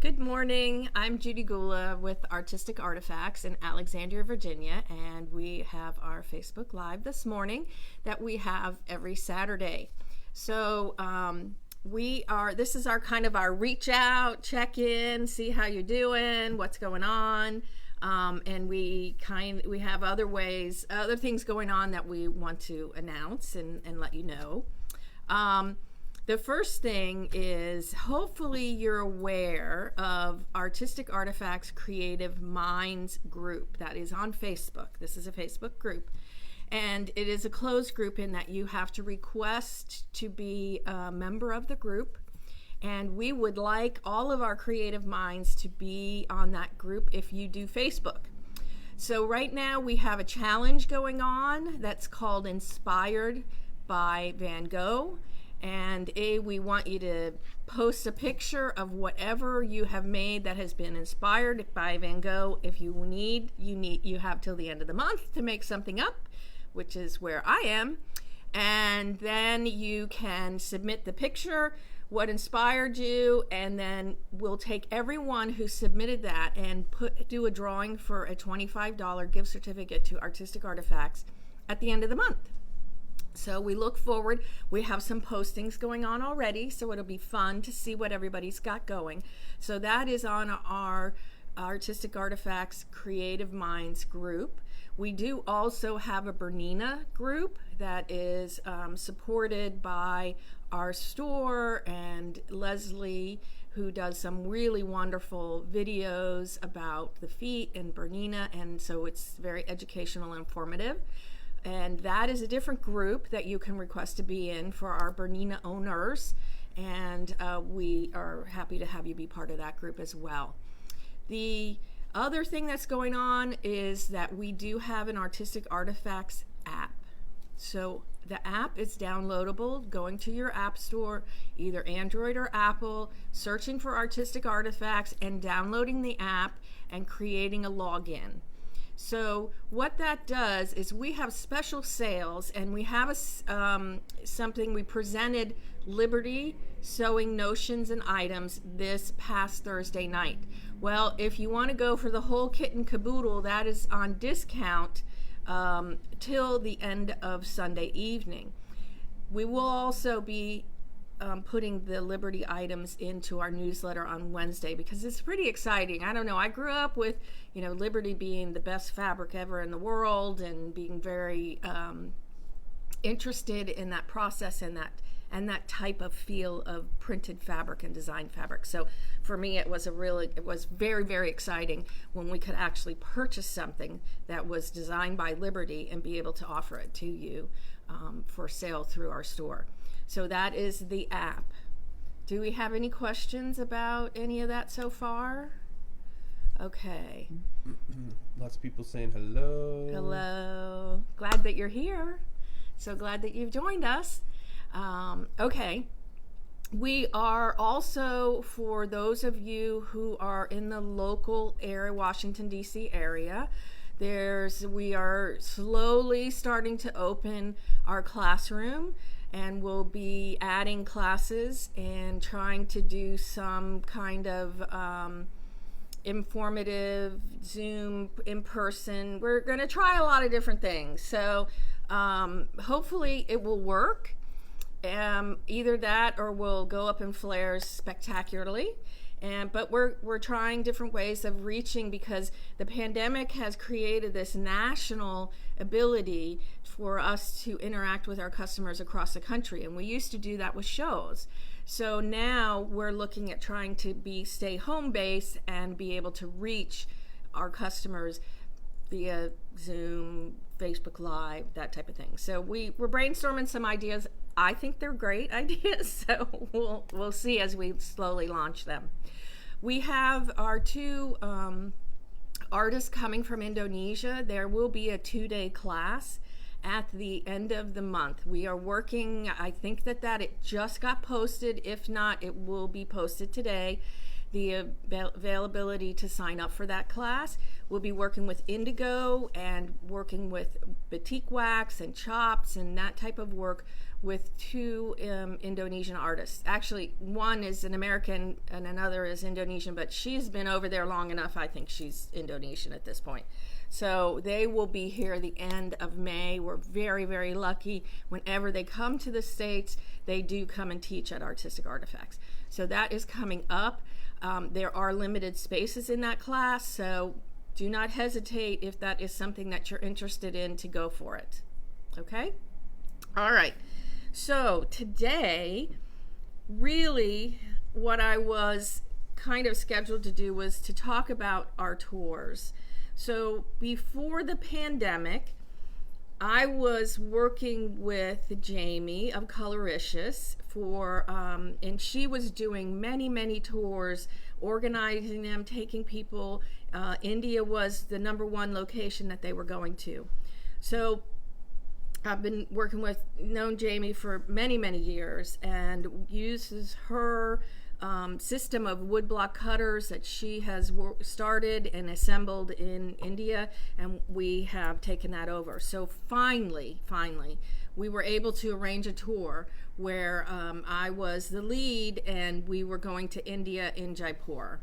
Good morning. I'm Judy Gula with Artistic Artifacts in Alexandria, Virginia, and we have our Facebook Live this morning that we have every Saturday. So this is our kind of our reach out, check in, see how you're doing, what's going on, and we have other things going on that we want to announce and let you know. The first thing is, hopefully you're aware of Artistic Artifacts Creative Minds group that is on Facebook. This is a Facebook group, and it is a closed group in that you have to request to be a member of the group, and we would like all of our creative minds to be on that group if you do Facebook. So right now we have a challenge going on that's called Inspired by Van Gogh. And we want you to post a picture of whatever you have made that has been inspired by Van Gogh. If you have till the end of the month to make something up, which is where I am. And then you can submit the picture, what inspired you, and then we'll take everyone who submitted that and do a drawing for a $25 gift certificate to Artistic Artifacts at the end of the month. So we look forward. We have some postings going on already, so it'll be fun to see what everybody's got going. So that is on our Artistic Artifacts Creative Minds group. We do also have a Bernina group that is supported by our store and Leslie, who does some really wonderful videos about the feet and Bernina, and so it's very educational and informative. And that is a different group that you can request to be in for our Bernina owners, and we are happy to have you be part of that group as well. The other thing that's going on is that we do have an Artistic Artifacts app. So the app is downloadable, going to your app store, either Android or Apple, searching for Artistic Artifacts and downloading the app and creating a login. So what that does is we have special sales, and we have something we presented, Liberty Sewing Notions and Items, this past Thursday night. Well, if you want to go for the whole kit and caboodle, that is on discount till the end of Sunday evening. We will also be putting the Liberty items into our newsletter on Wednesday because it's pretty exciting. I don't know, I grew up with, Liberty being the best fabric ever in the world and being very interested in that process and that type of feel of printed fabric and design fabric. So for me, it was very, very exciting when we could actually purchase something that was designed by Liberty and be able to offer it to you for sale through our store. So that is the app. Do we have any questions about any of that so far? Okay. Lots of people saying hello. Hello. Glad that you're here. So glad that you've joined us. Okay. We are also, for those of you who are in the local area, Washington, D.C. area, we are slowly starting to open our classroom, and we'll be adding classes and trying to do some kind of informative Zoom in person. We're going to try a lot of different things. So hopefully it will work. Either that or we'll go up in flares spectacularly. But we're trying different ways of reaching, because the pandemic has created this national ability for us to interact with our customers across the country, and we used to do that with shows. So now we're looking at trying to stay home based and be able to reach our customers via Zoom, Facebook Live, that type of thing. So we're brainstorming some ideas. I think they're great ideas, so we'll see as we slowly launch them. We have our two artists coming from Indonesia. There will be a 2-day class at the end of the month. We are working, I think that it just got posted. If not, it will be posted today. The availability to sign up for that class. We'll be working with indigo and working with batik wax and chops and that type of work with two Indonesian artists. Actually, one is an American and another is Indonesian, but she's been over there long enough, I think she's Indonesian at this point. So they will be here the end of May. We're very, very lucky. Whenever they come to the States, they do come and teach at Artistic Artifacts. So that is coming up. There are limited spaces in that class, so do not hesitate if that is something that you're interested in to go for it. Okay? All right. So today, really what I was kind of scheduled to do was to talk about our tours. So before the pandemic, I was working with Jamie of Coloricious for, and she was doing many, many tours, organizing them, taking people. India was the #1 location that they were going to. So I've been known Jamie for many, many years, and uses her system of woodblock cutters that she has started and assembled in India, and we have taken that over. So finally, we were able to arrange a tour where I was the lead, and we were going to India in Jaipur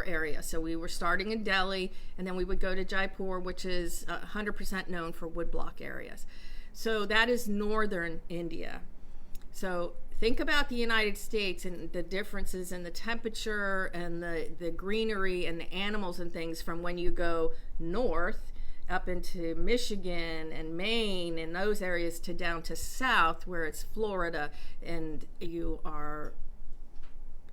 area. So we were starting in Delhi, and then we would go to Jaipur, which is 100% known for woodblock areas. So that is northern India. So think about the United States and the differences in the temperature and the greenery and the animals and things from when you go north up into Michigan and Maine and those areas to down to south where it's Florida and you are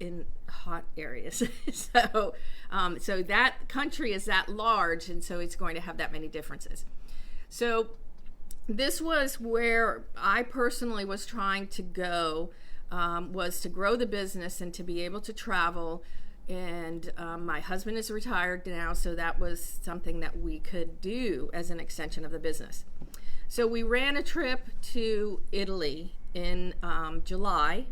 in hot areas. So that country is that large, and so it's going to have that many differences. So this was where I personally was trying to go, was to grow the business and to be able to travel. And my husband is retired now, so that was something that we could do as an extension of the business. So we ran a trip to Italy in July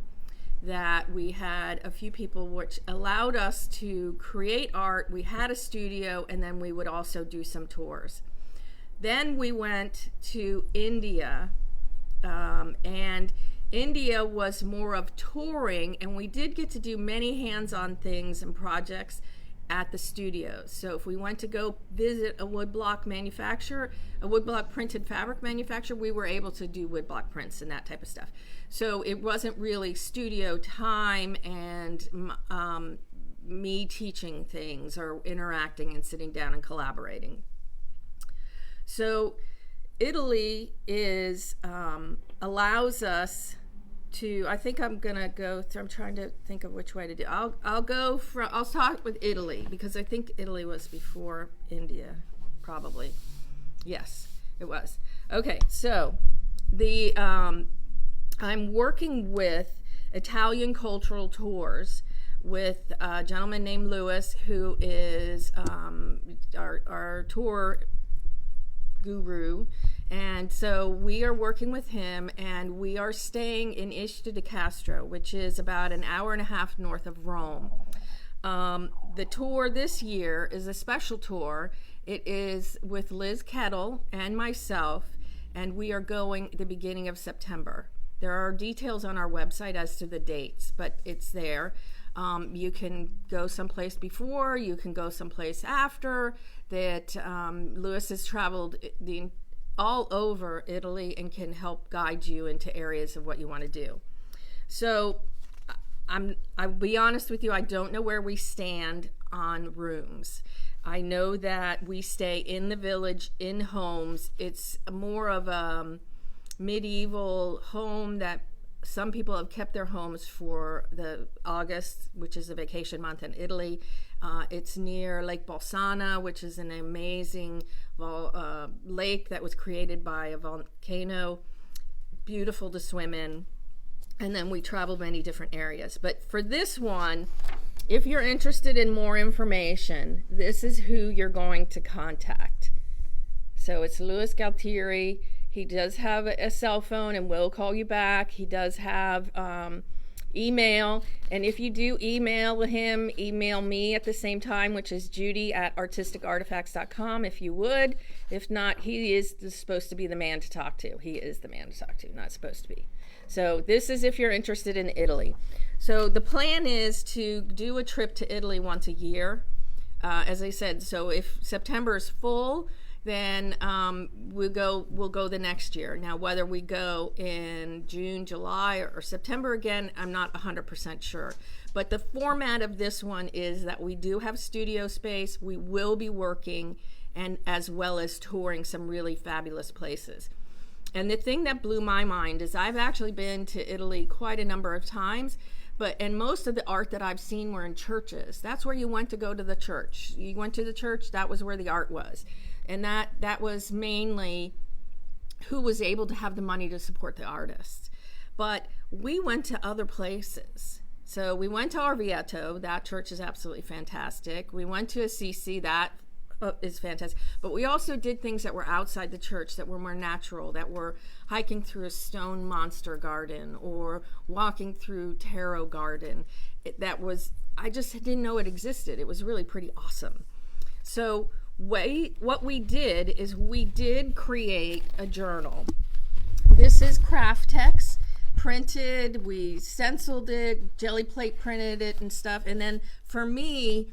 that we had a few people, which allowed us to create art. We had a studio, and then we would also do some tours. Then we went to India, and India was more of touring, and we did get to do many hands-on things and projects at the studios. So if we went to go visit a woodblock manufacturer, a woodblock printed fabric manufacturer, we were able to do woodblock prints and that type of stuff. So it wasn't really studio time and me teaching things or interacting and sitting down and collaborating. So Italy is allows us to, I think I'm gonna go through, I'm trying to think of which way to do. I'll start with Italy because I think Italy was before India, probably. Yes, it was. Okay, so I'm working with Italian Cultural Tours with a gentleman named Lewis, who is our tour guru. And so we are working with him, and we are staying in Ischia di Castro, which is about an hour and a half north of Rome. The tour this year is a special tour. It is with Liz Kettle and myself, and we are going the beginning of September. There are details on our website as to the dates, but it's there. You can go someplace before, you can go someplace after. That Lewis has traveled all over Italy and can help guide you into areas of what you want to do. So I'll be honest with you, I don't know where we stand on rooms. I know that we stay in the village in homes. It's more of a medieval home that some people have kept their homes for the August, which is a vacation month in Italy. It's near Lake Bolsana, which is an amazing lake that was created by a volcano. Beautiful to swim in. And then we travel many different areas. But for this one, if you're interested in more information, this is who you're going to contact. So it's Louis Galtieri. He does have a cell phone and will call you back. He does have email. And if you do email him, email me at the same time, which is judy@artisticartifacts.com if you would. If not, he is supposed to be the man to talk to. He is the man to talk to, not supposed to be. So this is if you're interested in Italy. So the plan is to do a trip to Italy once a year. As I said, so if September is full, then we'll go the next year. Now, whether we go in June, July, or September again, I'm not 100% sure. But the format of this one is that we do have studio space. We will be working, and as well as touring some really fabulous places. And the thing that blew my mind is I've actually been to Italy quite a number of times, and most of the art that I've seen were in churches. That's where you went to go to the church. You went to the church, that was where the art was. And that was mainly who was able to have the money to support the artists. But we went to other places. So we went to Orvieto. That church is absolutely fantastic. We went to Assisi. That is fantastic. But we also did things that were outside the church, that were more natural, that were hiking through a stone monster garden or walking through tarot garden. I just didn't know it existed. It was really pretty awesome. So what we did is we did create a journal. This is craft text, printed, we stenciled it, jelly plate printed it and stuff. And then for me,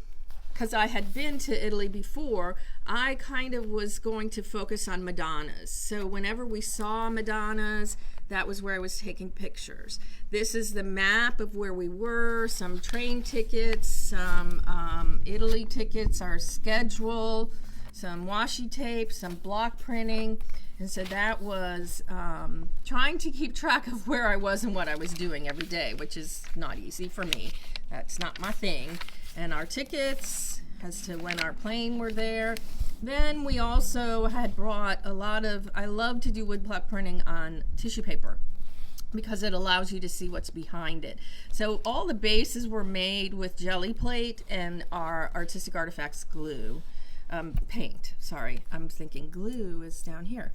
because I had been to Italy before, I kind of was going to focus on Madonnas. So whenever we saw Madonnas, that was where I was taking pictures. This is the map of where we were, some train tickets, some Italy tickets, our schedule, some washi tape, some block printing. And so that was trying to keep track of where I was and what I was doing every day, which is not easy for me. That's not my thing. And our tickets as to when our plane were there. Then we also had brought I love to do woodblock printing on tissue paper because it allows you to see what's behind it. So all the bases were made with jelly plate and our Artistic Artifacts glue. Paint, sorry, I'm thinking glue is down here.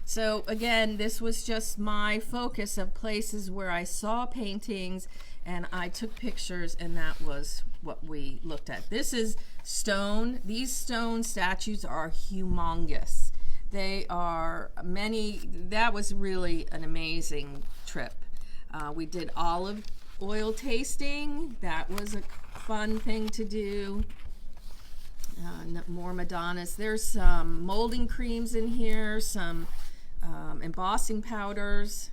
So again, this was just my focus of places where I saw paintings and I took pictures, and that was what we looked at. This is stone. These stone statues are humongous. They are that was really an amazing trip. We did olive oil tasting. That was a fun thing to do. More Madonnas. There's some molding creams in here, some embossing powders.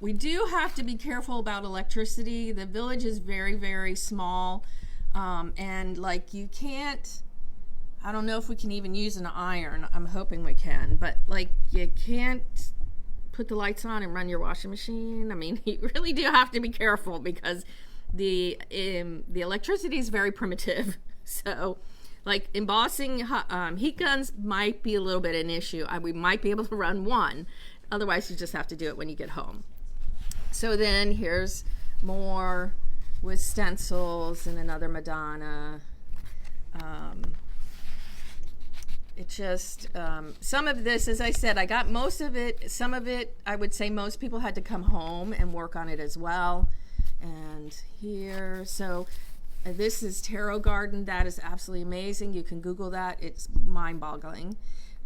We do have to be careful about electricity. The village is very, very small, and like you can't, I don't know if we can even use an iron. I'm hoping we can, but like you can't put the lights on and run your washing machine. I mean, you really do have to be careful because the electricity is very primitive. So like embossing heat guns might be a little bit an issue. We might be able to run one. Otherwise, you just have to do it when you get home. So then here's more with stencils and another Madonna. It just, some of this, as I said, I got most of it. Some of it, I would say most people had to come home and work on it as well. And here, so this is Tarot Garden. That is absolutely amazing. You can Google that. It's mind-boggling.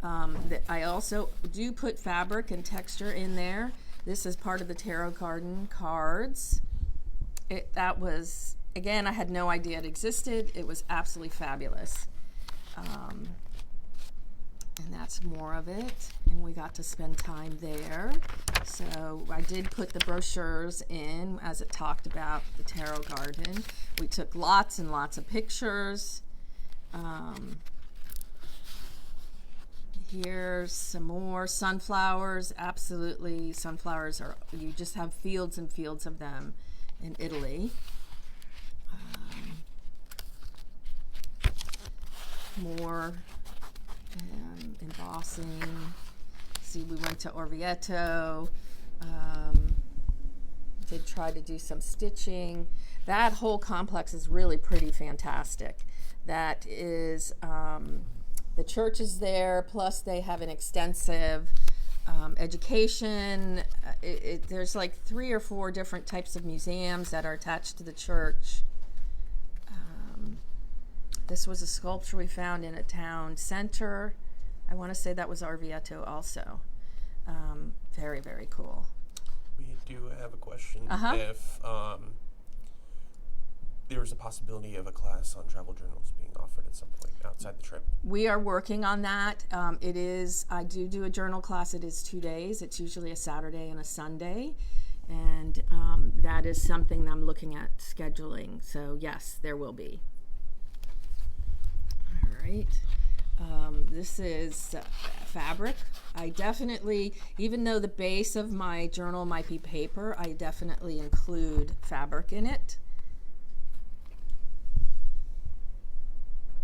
I also do put fabric and texture in there. This is part of the Tarot Garden cards. That was, again, I had no idea it existed. It was absolutely fabulous. And that's more of it. And we got to spend time there. So I did put the brochures in as it talked about the Tarot Garden. We took lots and lots of pictures. Here's some more sunflowers. Absolutely, sunflowers are, you just have fields and fields of them in Italy. More embossing. See, we went to Orvieto. Did try to do some stitching. That whole complex is really pretty fantastic. That is, the church is there, plus they have an extensive education. There's like 3 or 4 different types of museums that are attached to the church. This was a sculpture we found in a town center. I want to say that was Orvieto also. Very, very cool. We do have a question. Uh-huh. If there was a possibility of a class on travel journals being offered at some point outside the trip. We are working on that. I do a journal class. It is 2 days. It's usually a Saturday and a Sunday. And that is something that I'm looking at scheduling. So yes, there will be. All right. This is fabric. I definitely, even though the base of my journal might be paper, I definitely include fabric in it.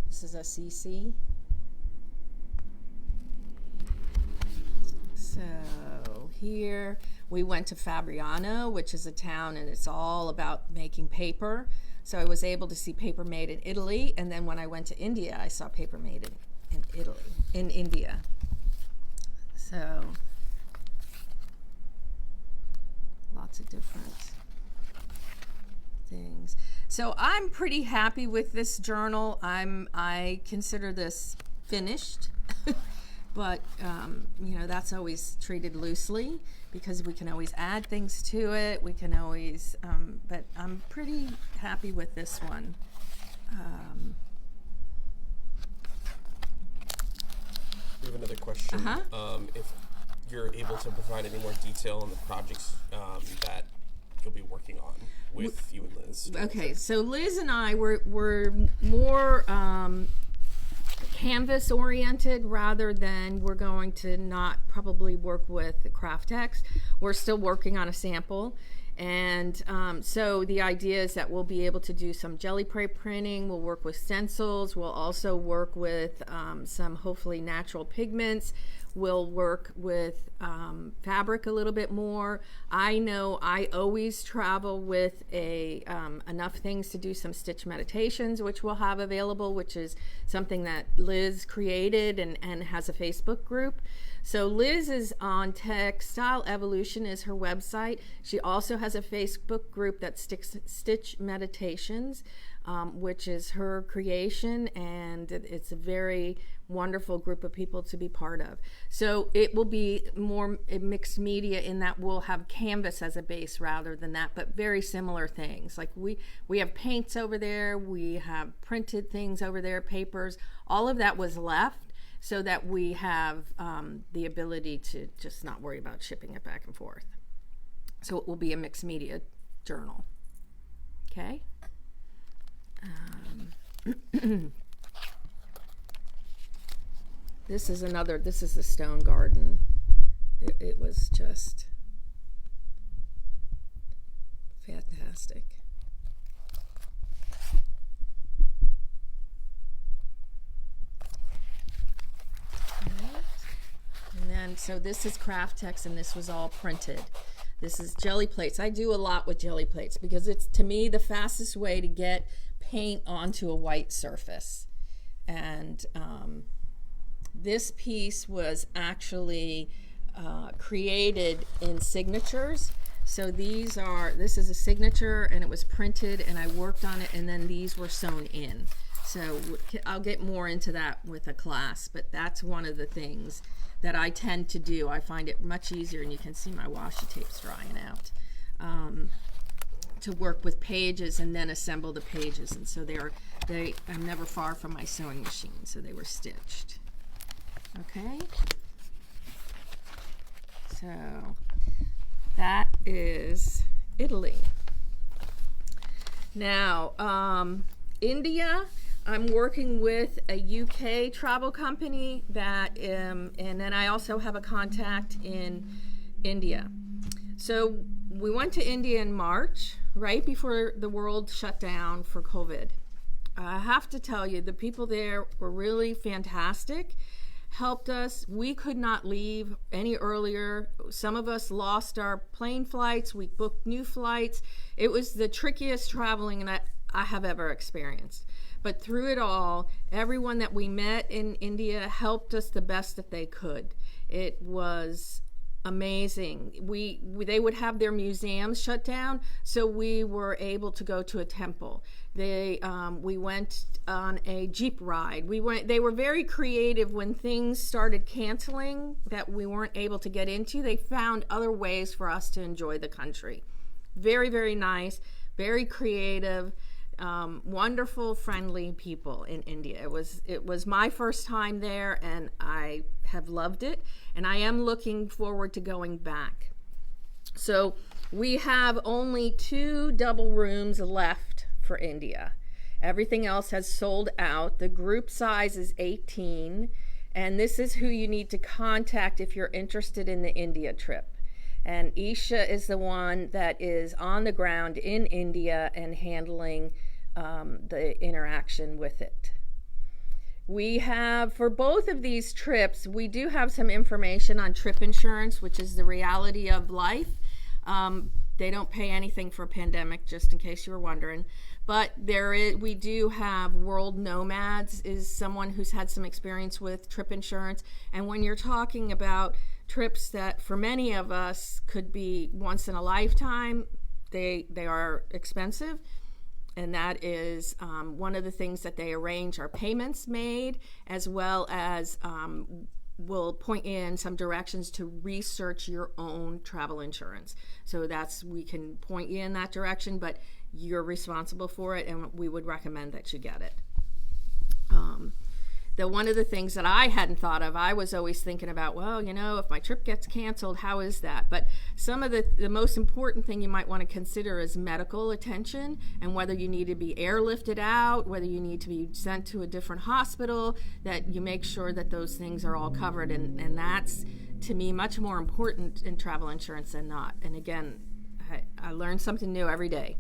This is a CC. So here we went to Fabriano, which is a town, and it's all about making paper. So I was able to see paper made in Italy, and then when I went to India, I saw paper made in India. So lots of different things. So I'm pretty happy with this journal. I consider this finished, but that's always treated loosely because we can always add things to it. We can always, but I'm pretty happy with this one. We have another question. Uh-huh. If you're able to provide any more detail on the projects that you'll be working on with you and Liz. Okay, so Liz and I were more canvas oriented rather than we're going to not probably work with the craft text. We're still working on a sample. And so the idea is that we'll be able to do some jelly printing. We'll work with stencils. We'll also work with some hopefully natural pigments. We'll work with fabric a little bit more. I know I always travel with enough things to do some stitch meditations, which we'll have available, which is something that Liz created and has a Facebook group. So Liz is on Textile Evolution is her website. She also has a Facebook group that Stitch Meditations, which is her creation, and it's a very wonderful group of people to be part of. So it will be more mixed media in that we'll have canvas as a base rather than that, but very similar things. Like we have paints over there, we have printed things over there, papers, all of that was left so that we have the ability to just not worry about shipping it back and forth. So it will be a mixed media journal. Okay? This is the stone garden. It was just fantastic. And then, so this is craft text, and this was all printed. This is jelly plates. I do a lot with jelly plates because it's, to me, the fastest way to get paint onto a white surface. And this piece was actually created in signatures. So this is a signature, and it was printed, and I worked on it, and then these were sewn in. So I'll get more into that with a class, but that's one of the things that I tend to do. I find it much easier, and you can see my washi tape's drying out, to work with pages and then assemble the pages. And so I'm never far from my sewing machine, so they were stitched. Okay, so that is Italy. Now, India, I'm working with a UK travel company that, and then I also have a contact in India. So we went to India in March, right before the world shut down for COVID. I have to tell you, the people there were really fantastic, helped us. We could not leave any earlier. Some of us lost our plane flights. We booked new flights. It was the trickiest traveling I have ever experienced. But through it all, everyone that we met in India helped us the best that they could. It was amazing. They would have their museums shut down, so we were able to go to a temple. We went on a Jeep ride. They were very creative when things started canceling that we weren't able to get into. They found other ways for us to enjoy the country. Very, very nice, very creative, wonderful, friendly people in India. It was my first time there, and I have loved it, and I am looking forward to going back. So we have only 2 double rooms left for India. Everything else has sold out. The group size is 18, and this is who you need to contact if you're interested in the India trip. And Isha is the one that is on the ground in India and handling the interaction with it. We have, for both of these trips, we do have some information on trip insurance, which is the reality of life. They don't pay anything for a pandemic, just in case you were wondering. But we do have World Nomads, is someone who's had some experience with trip insurance. And when you're talking about trips that for many of us could be once in a lifetime, they are expensive. And that is one of the things that they arrange are payments made, as well as will point in some directions to research your own travel insurance. So we can point you in that direction, but you're responsible for it, and we would recommend that you get it. One of the things that I hadn't thought of, I was always thinking about, well, if my trip gets canceled, how is that? But some of the most important thing you might want to consider is medical attention, and whether you need to be airlifted out, whether you need to be sent to a different hospital, that you make sure that those things are all covered. And that's, to me, much more important in travel insurance than not. And again, I learn something new every day.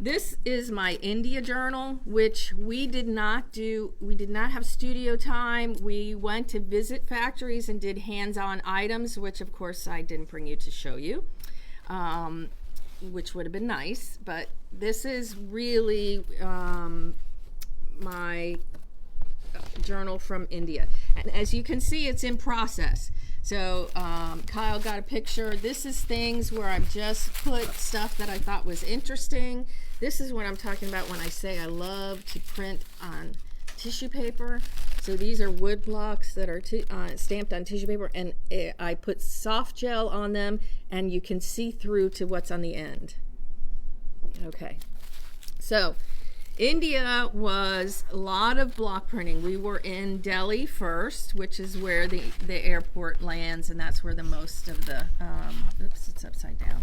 This is my India journal, which we did not have studio time. We went to visit factories and did hands-on items, which of course I didn't bring you to show you, which would have been nice. But this is really my journal from India. And as you can see, it's in process. So Kyle got a picture. This is things where I've just put stuff that I thought was interesting. This is what I'm talking about when I say I love to print on tissue paper. So these are wood blocks that are stamped on tissue paper, and I put soft gel on them, and you can see through to what's on the end. Okay, so India was a lot of block printing. We were in Delhi first, which is where the airport lands, and that's where the most of the, oops, it's upside down.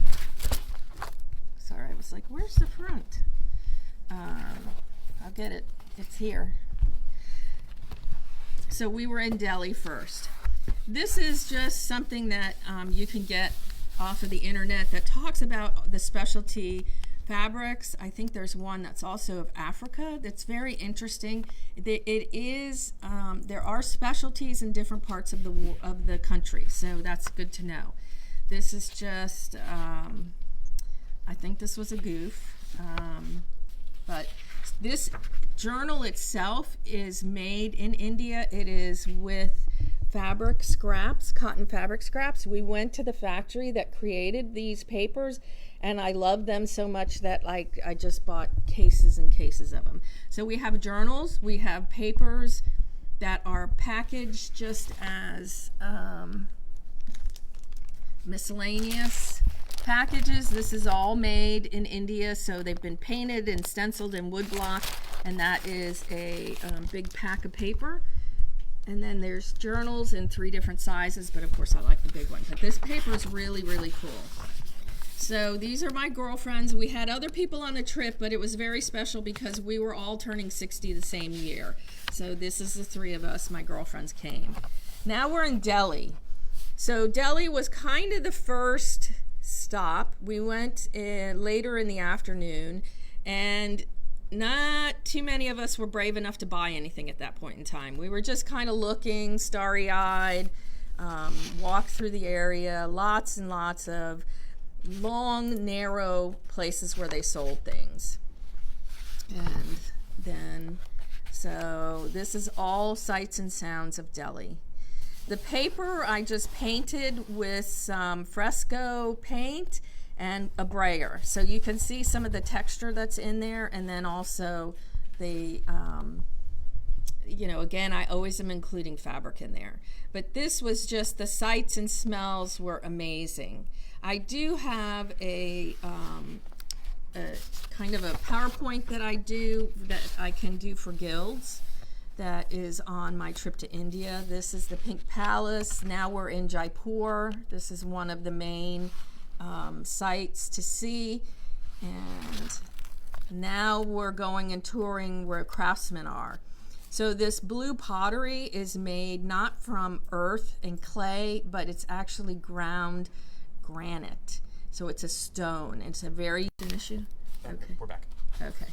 Sorry, I was like, where's the front? I'll get it. It's here. So we were in Delhi first. This is just something that you can get off of the internet that talks about the specialty fabrics. I think there's one that's also of Africa that's very interesting. It is there are specialties in different parts of the country, so that's good to know. This is just I think this was a goof, but this journal itself is made in India. It is with fabric scraps, cotton fabric scraps. We went to the factory that created these papers, and I love them so much that I just bought cases and cases of them. So we have journals, we have papers that are packaged just as miscellaneous packages. This is all made in India, so they've been painted and stenciled in woodblock, and that is a big pack of paper. And then there's journals in 3 different sizes, but of course I like the big one. But this paper is really, really cool. So these are my girlfriends. We had other people on the trip, but it was very special because we were all turning 60 the same year. So this is the 3 of us. My girlfriends came. Now we're in Delhi. So Delhi was kind of the first stop. We went later in the afternoon, and not too many of us were brave enough to buy anything at that point in time. We were just kind of looking, starry-eyed, walked through the area, lots and lots of long, narrow places where they sold things. And then, so this is all sights and sounds of Delhi. The paper I just painted with some fresco paint and a brayer. So you can see some of the texture that's in there, and then also the, again, I always am including fabric in there. But this was just, the sights and smells were amazing. I do have a kind of a PowerPoint that I can do for guilds. That is on my trip to India. This is the Pink Palace. Now we're in Jaipur. This is one of the main sites to see. And now we're going and touring where craftsmen are. So this blue pottery is made not from earth and clay, but it's actually ground granite. So it's a stone. It's a very issue. Okay. We're back. Okay.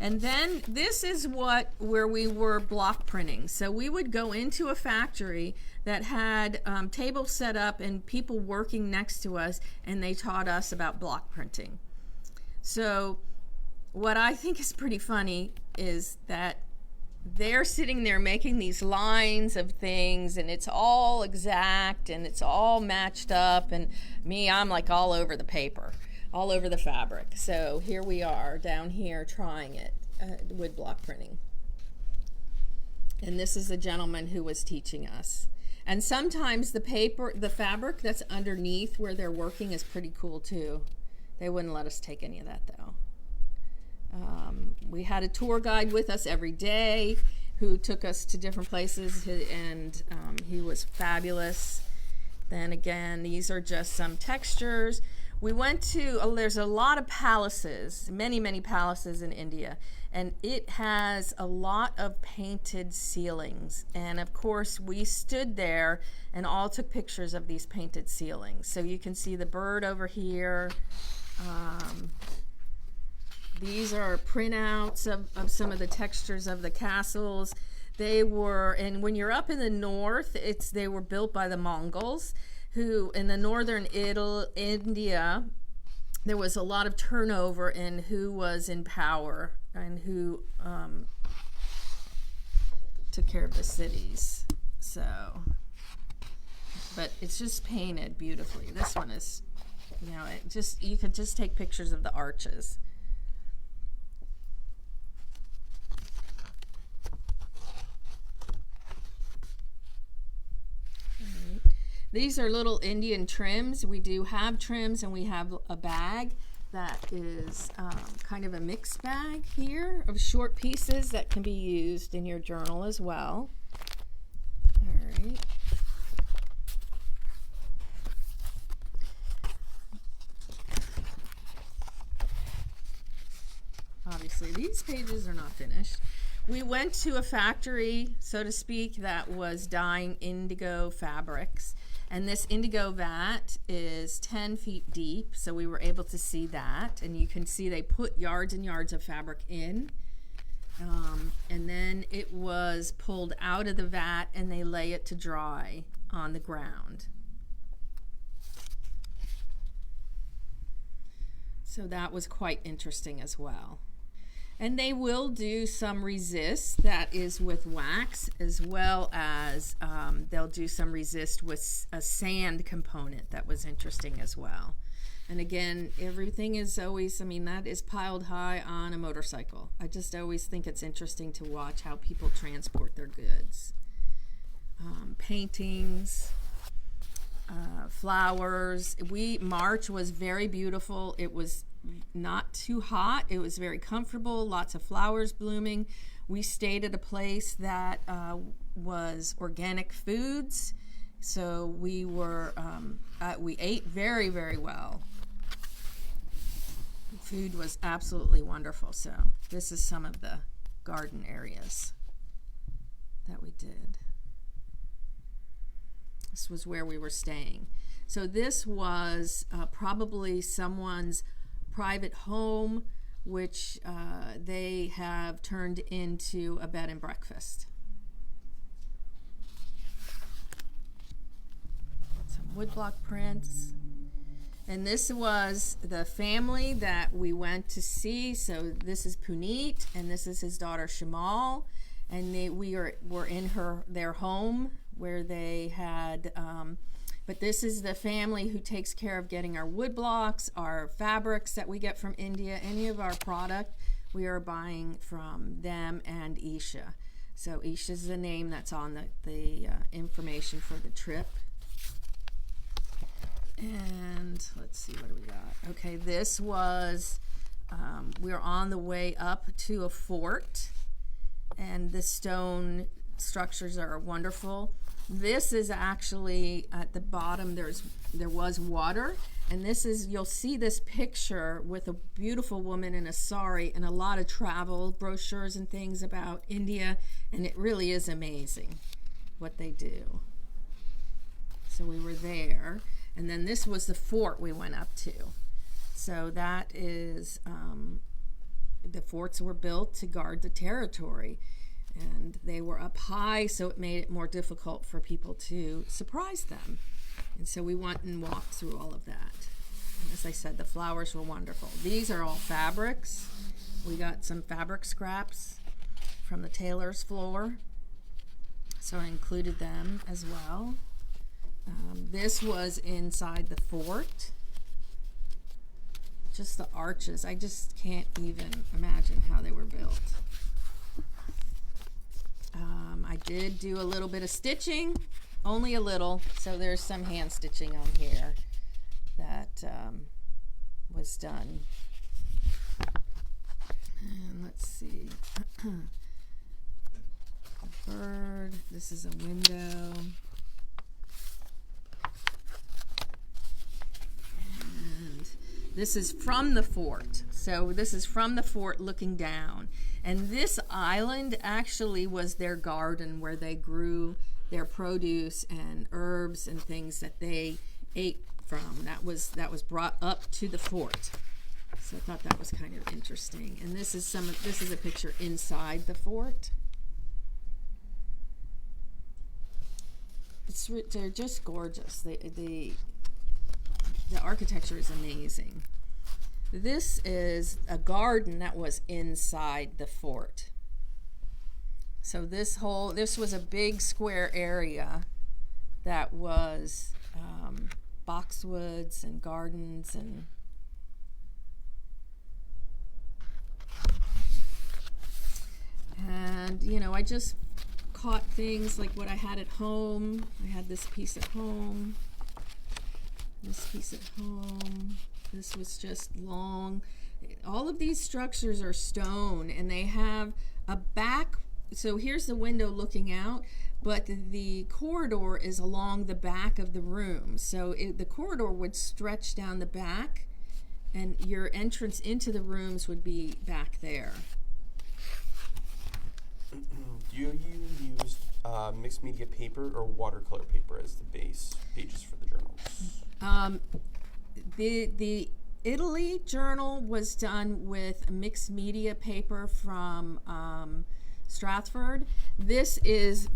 And then this is where we were block printing. So we would go into a factory that had tables set up and people working next to us, and they taught us about block printing. So what I think is pretty funny is that they're sitting there making these lines of things, and it's all exact and it's all matched up, and I'm like all over the paper, all over the fabric. So here we are down here trying it, wood block printing. And this is the gentleman who was teaching us. And sometimes the fabric that's underneath where they're working is pretty cool too. They wouldn't let us take any of that though. We had a tour guide with us every day who took us to different places, and he was fabulous. Then again, these are just some textures. We went to, there's a lot of palaces, many, many palaces in India, and it has a lot of painted ceilings. And of course, we stood there and all took pictures of these painted ceilings. So you can see the bird over here. These are printouts of some of the textures of the castles. And when you're up in the north, they were built by the Mongols, who in the northern India, there was a lot of turnover in who was in power and who took care of the cities. So, but it's just painted beautifully. This one is, you could just take pictures of the arches. These are little Indian trims. We do have trims, and we have a bag that is kind of a mixed bag here of short pieces that can be used in your journal as well. All right. Obviously, these pages are not finished. We went to a factory, so to speak, that was dyeing indigo fabrics. And this indigo vat is 10 feet deep, so we were able to see that. And you can see they put yards and yards of fabric in. And then it was pulled out of the vat, and they lay it to dry on the ground. So that was quite interesting as well. And they will do some resist that is with wax, as well as they'll do some resist with a sand component that was interesting as well. And again, everything is always, that is piled high on a motorcycle. I just always think it's interesting to watch how people transport their goods. Paintings, flowers. March was very beautiful. It was not too hot. It was very comfortable. Lots of flowers blooming. We stayed at a place that was organic foods, so we ate very, very well. Food was absolutely wonderful. So this is some of the garden areas that we did. This was where we were staying. So this was probably someone's private home, which they have turned into a bed and breakfast. Some woodblock prints. And this was the family that we went to see. So this is Puneet, and this is his daughter Shamal. and were in their home where they had. But this is the family who takes care of getting our wood blocks, our fabrics that we get from India, any of our product we are buying from them and Isha. So Isha is the name that's on the information for the trip. And let's see, what do we got? Okay, this was, we're on the way up to a fort, and the stone structures are wonderful. This is actually at the bottom, there was water, and this is, you'll see this picture with a beautiful woman in a sari and a lot of travel brochures and things about India, and it really is amazing what they do. So we were there, and then this was the fort we went up to. So that is, the forts were built to guard the territory. And they were up high, so it made it more difficult for people to surprise them. And so we went and walked through all of that. And as I said, the flowers were wonderful. These are all fabrics. We got some fabric scraps from the tailor's floor, so I included them as well. This was inside the fort. Just the arches. I just can't even imagine how they were built. I did do a little bit of stitching, only a little, so there's some hand stitching on here that was done. And let's see, a bird, this is a window. And this is from the fort, so this is from the fort looking down. And this island actually was their garden where they grew their produce and herbs and things that they ate from. That was brought up to the fort. So I thought that was kind of interesting. And this is a picture inside the fort. They're just gorgeous. The architecture is amazing. This is a garden that was inside the fort. So this was a big square area that was boxwoods and gardens and you know, I just caught things like what I had at home. I had this piece at home, this piece at home. This was just long. All of these structures are stone, and they have a back. So here's the window looking out, but the corridor is along the back of the room. So the corridor would stretch down the back, and your entrance into the rooms would be back there. Do you use mixed media paper or watercolor paper as the base pages for the journals? The Italy journal was done with mixed media paper from Stratford. This is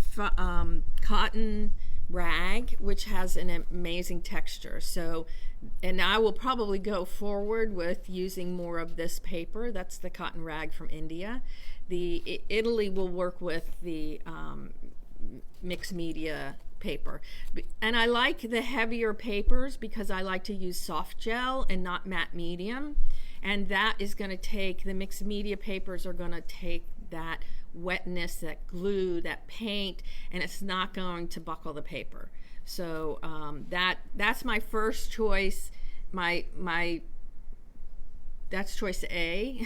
cotton rag, which has an amazing texture. So, and I will probably go forward with using more of this paper. That's the cotton rag from India. Italy will work with the mixed media paper, and I like the heavier papers because I like to use soft gel and not matte medium, and that is going to take, the mixed media papers are going to take that wetness, that glue, that paint, and it's not going to buckle the paper. So that's my first choice. That's choice A.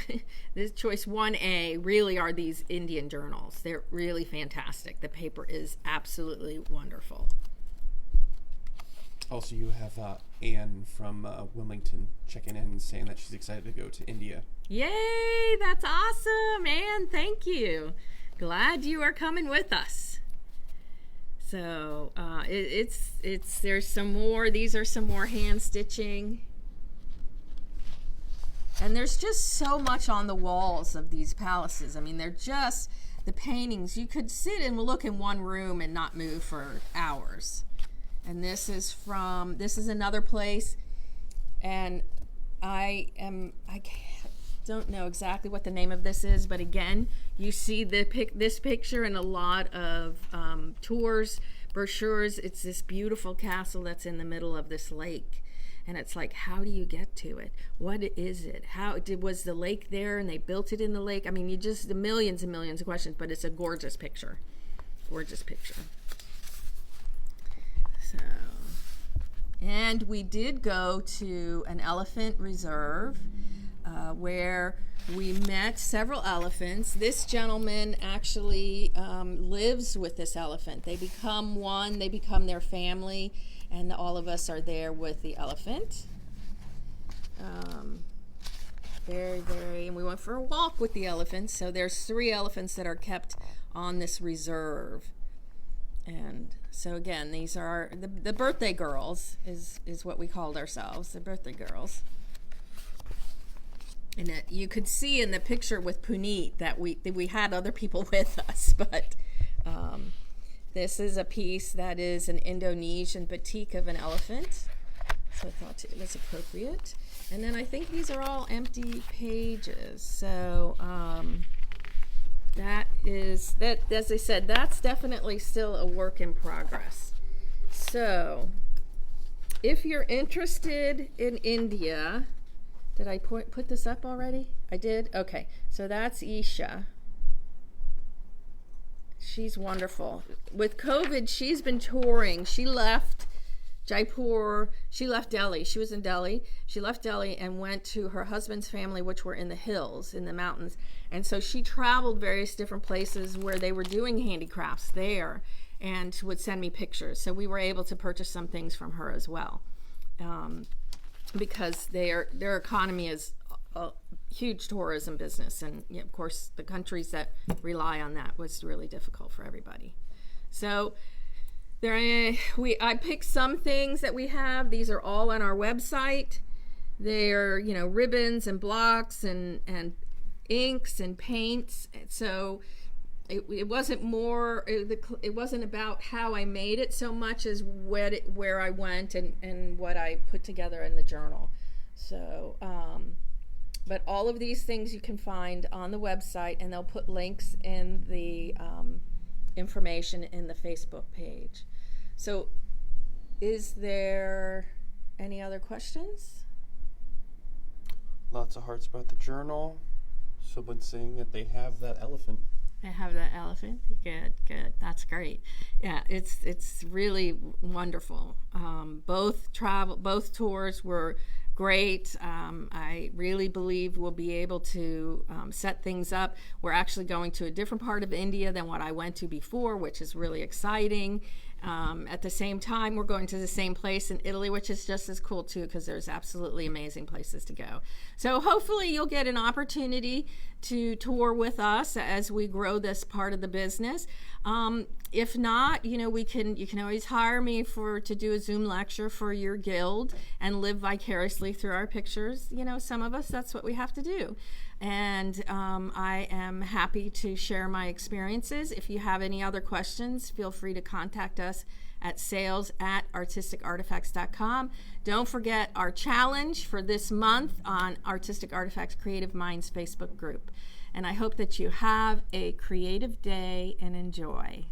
This choice 1A really are these Indian journals. They're really fantastic. The paper is absolutely wonderful. Also, you have Anne from Wilmington checking in and saying that she's excited to go to India. Yay! That's awesome, Anne. Thank you. Glad you are coming with us. So there's some more. These are some more hand stitching. And there's just so much on the walls of these palaces. I mean, they're just the paintings. You could sit and look in one room and not move for hours. And this is another place. And don't know exactly what the name of this is, but again, you see this picture in a lot of tours, brochures. It's this beautiful castle that's in the middle of this lake. And it's like, how do you get to it? What is it? Was the lake there and they built it in the lake? I mean, the millions and millions of questions, but it's a gorgeous picture. Gorgeous picture. So, and we did go to an elephant reserve where we met several elephants. This gentleman actually lives with this elephant. They become one, they become their family. And all of us are there with the elephant. And we went for a walk with the elephants. So there's 3 elephants that are kept on this reserve. And so again, these are the birthday girls is what we called ourselves, the birthday girls. And you could see in the picture with Puneet that we had other people with us, but this is a piece that is an Indonesian batik of an elephant, so I thought it was appropriate. And then I think these are all empty pages. So that, as I said, that's definitely still a work in progress. So if you're interested in India, did I put this up already? I did? Okay, so that's Isha. She's wonderful. With COVID, she's been touring. She left Jaipur. She left Delhi. She was in Delhi. She left Delhi and went to her husband's family, which were in the hills, in the mountains. And so she traveled various different places where they were doing handicrafts there and would send me pictures. So we were able to purchase some things from her as well, because their economy is a huge tourism business, and of course the countries that rely on that was really difficult for everybody. So I picked some things that we have. These are all on our website. They're ribbons and blocks and inks and paints. So it wasn't about how I made it so much as where I went and what I put together in the journal. So but all of these things you can find on the website, and they'll put links in the information in the Facebook page. So is there any other questions? Lots of hearts about the journal. Someone saying that they have that elephant. I have that elephant. Good. That's great. Yeah, it's really wonderful. Both tours were great. I really believe we'll be able to set things up. We're actually going to a different part of India than what I went to before, which is really exciting. At the same time, we're going to the same place in Italy, which is just as cool too, because there's absolutely amazing places to go. So hopefully you'll get an opportunity to tour with us as we grow this part of the business. If not, you can always hire me to do a Zoom lecture for your guild and live vicariously through our pictures. Some of us, that's what we have to do. And I am happy to share my experiences. If you have any other questions, feel free to contact us at sales@artisticartifacts.com. Don't forget our challenge for this month on Artistic Artifacts Creative Minds Facebook group. And I hope that you have a creative day and enjoy.